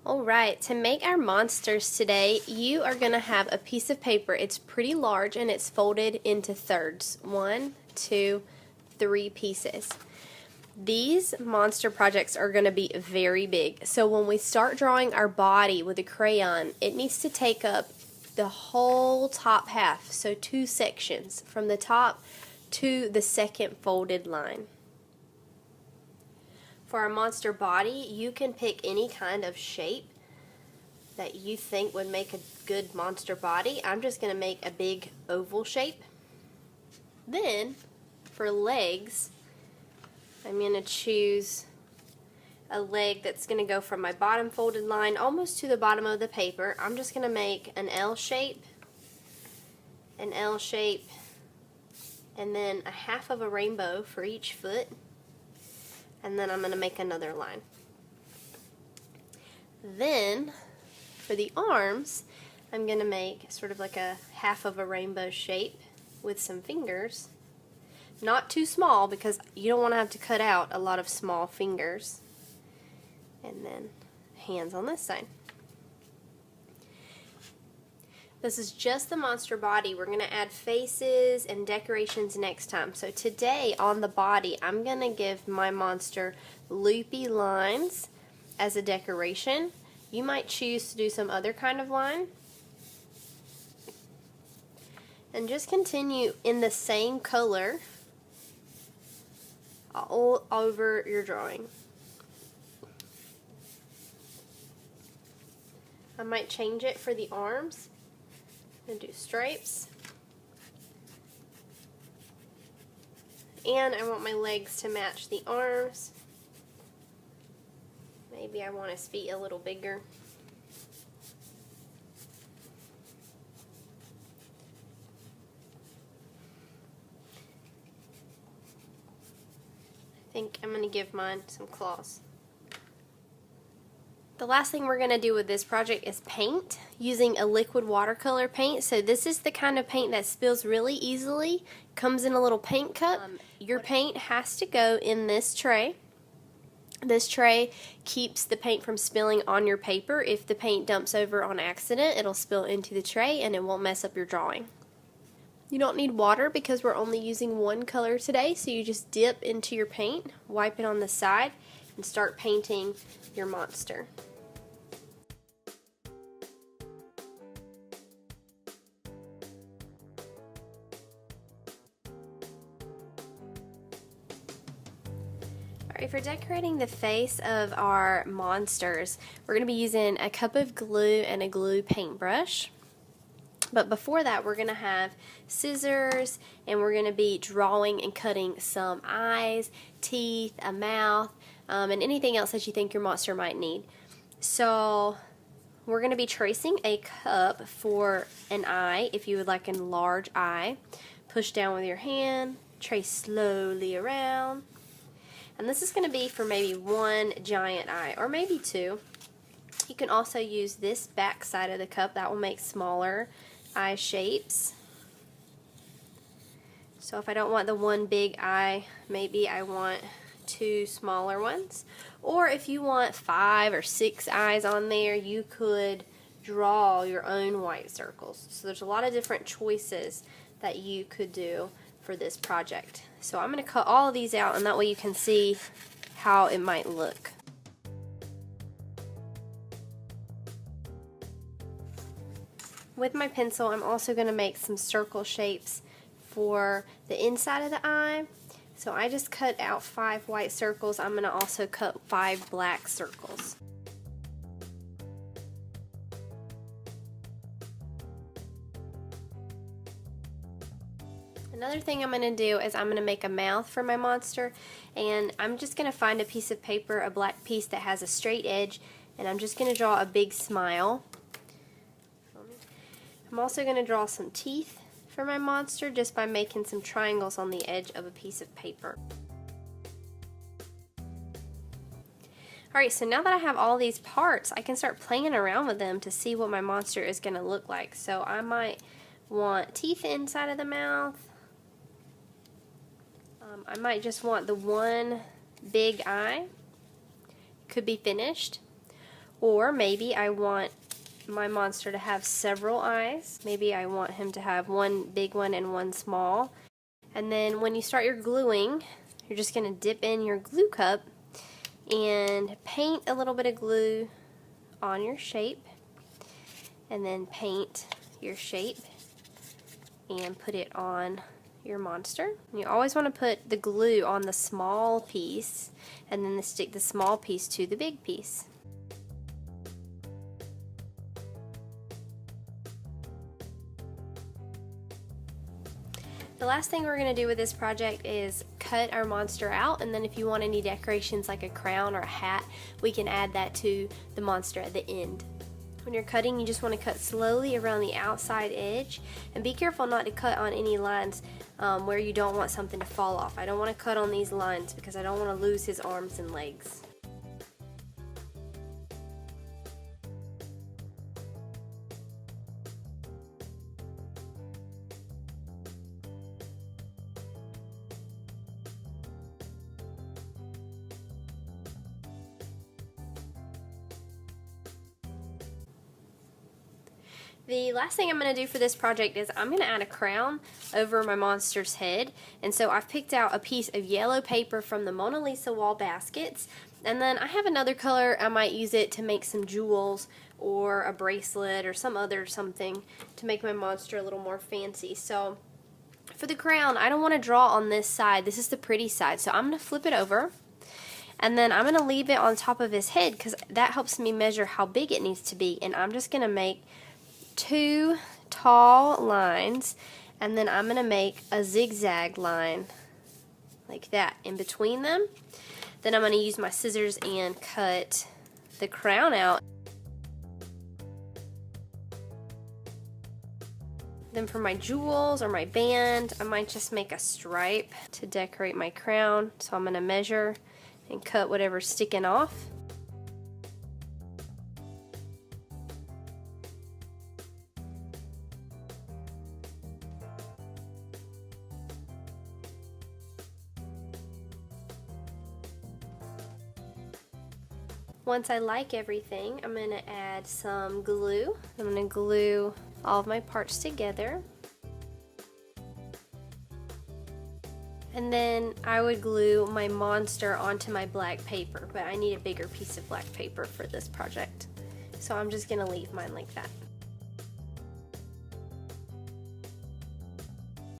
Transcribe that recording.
Alright, to make our monsters today, you are going to have a piece of paper. It's pretty large and it's folded into thirds. 1, 2, 3 pieces. These monster projects are going to be very big. So when we start drawing our body with a crayon, it needs to take up the whole top half. So 2 sections from the top to the second folded line. For our monster body, you can pick any kind of shape that you think would make a good monster body. I'm just going to make a big oval shape. Then, for legs, I'm going to choose a leg that's going to go from my bottom folded line almost to the bottom of the paper. I'm just going to make an L shape, and then a half of a rainbow for each foot. And then I'm going to make another line. Then, for the arms, I'm going to make sort of like a half of a rainbow shape with some fingers. Not too small because you don't want to have to cut out a lot of small fingers. And then hands on this side. This is just the monster body. We're going to add faces and decorations next time. So today on the body, I'm going to give my monster loopy lines as a decoration. You might choose to do some other kind of line. And just continue in the same color all over your drawing. I might change it for the arms. And do stripes, and I want my legs to match the arms. Maybe I want his feet a little bigger. I think I'm going to give mine some claws. The last thing we're going to do with this project is paint using a liquid watercolor paint. So this is the kind of paint that spills really easily, comes in a little paint cup. Your paint has to go in this tray. This tray keeps the paint from spilling on your paper. If the paint dumps over on accident, it'll spill into the tray and it won't mess up your drawing. You don't need water because we're only using one color today, so you just dip into your paint, wipe it on the side, and start painting your monster. Alright, for decorating the face of our monsters, we're going to be using a cup of glue and a glue paintbrush. But before that, we're going to have scissors, and we're going to be drawing and cutting some eyes, teeth, a mouth, and anything else that you think your monster might need. So we're going to be tracing a cup for an eye. If you would like a large eye, push down with your hand, trace slowly around. And this is going to be for maybe one giant eye, or maybe two. You can also use this back side of the cup. That will make smaller eye shapes. So if I don't want the one big eye, maybe I want 2 smaller ones. Or if you want 5 or 6 eyes on there, you could draw your own white circles. So there's a lot of different choices that you could do for this project. So I'm going to cut all of these out, and that way you can see how it might look. With my pencil, I'm also going to make some circle shapes for the inside of the eye. So I just cut out 5 white circles. I'm going to also cut 5 black circles. Another thing I'm going to do is I'm going to make a mouth for my monster, and I'm just going to find a piece of paper, a black piece that has a straight edge, and I'm just going to draw a big smile. I'm also going to draw some teeth for my monster just by making some triangles on the edge of a piece of paper. Alright, so now that I have all these parts, I can start playing around with them to see what my monster is going to look like. So I might want teeth inside of the mouth. I might just want the one big eye. Could be finished. Or maybe I want my monster to have several eyes. Maybe I want him to have one big one and one small. And then when you start your gluing, you're just going to dip in your glue cup and paint a little bit of glue on your shape, and then paint your shape and put it on your monster. And you always want to put the glue on the small piece and then stick the small piece to the big piece. The last thing we're going to do with this project is cut our monster out, and then if you want any decorations like a crown or a hat, we can add that to the monster at the end. When you're cutting, you just want to cut slowly around the outside edge, and be careful not to cut on any lines where you don't want something to fall off. I don't want to cut on these lines because I don't want to lose his arms and legs. The last thing I'm going to do for this project is I'm going to add a crown over my monster's head, and so I've picked out a piece of yellow paper from the Mona Lisa wall baskets, and then I have another color. I might use it to make some jewels or a bracelet or something to make my monster a little more fancy. So for the crown, I don't want to draw on this side. This is the pretty side, so I'm going to flip it over. And then I'm going to leave it on top of his head because that helps me measure how big it needs to be. And I'm just going to make 2 tall lines, and then I'm going to make a zigzag line like that in between them. Then I'm going to use my scissors and cut the crown out. Then for my jewels or my band, I might just make a stripe to decorate my crown. So I'm going to measure and cut whatever's sticking off. Once I like everything, I'm going to add some glue. I'm going to glue all of my parts together. And then I would glue my monster onto my black paper, but I need a bigger piece of black paper for this project. So I'm just going to leave mine like that.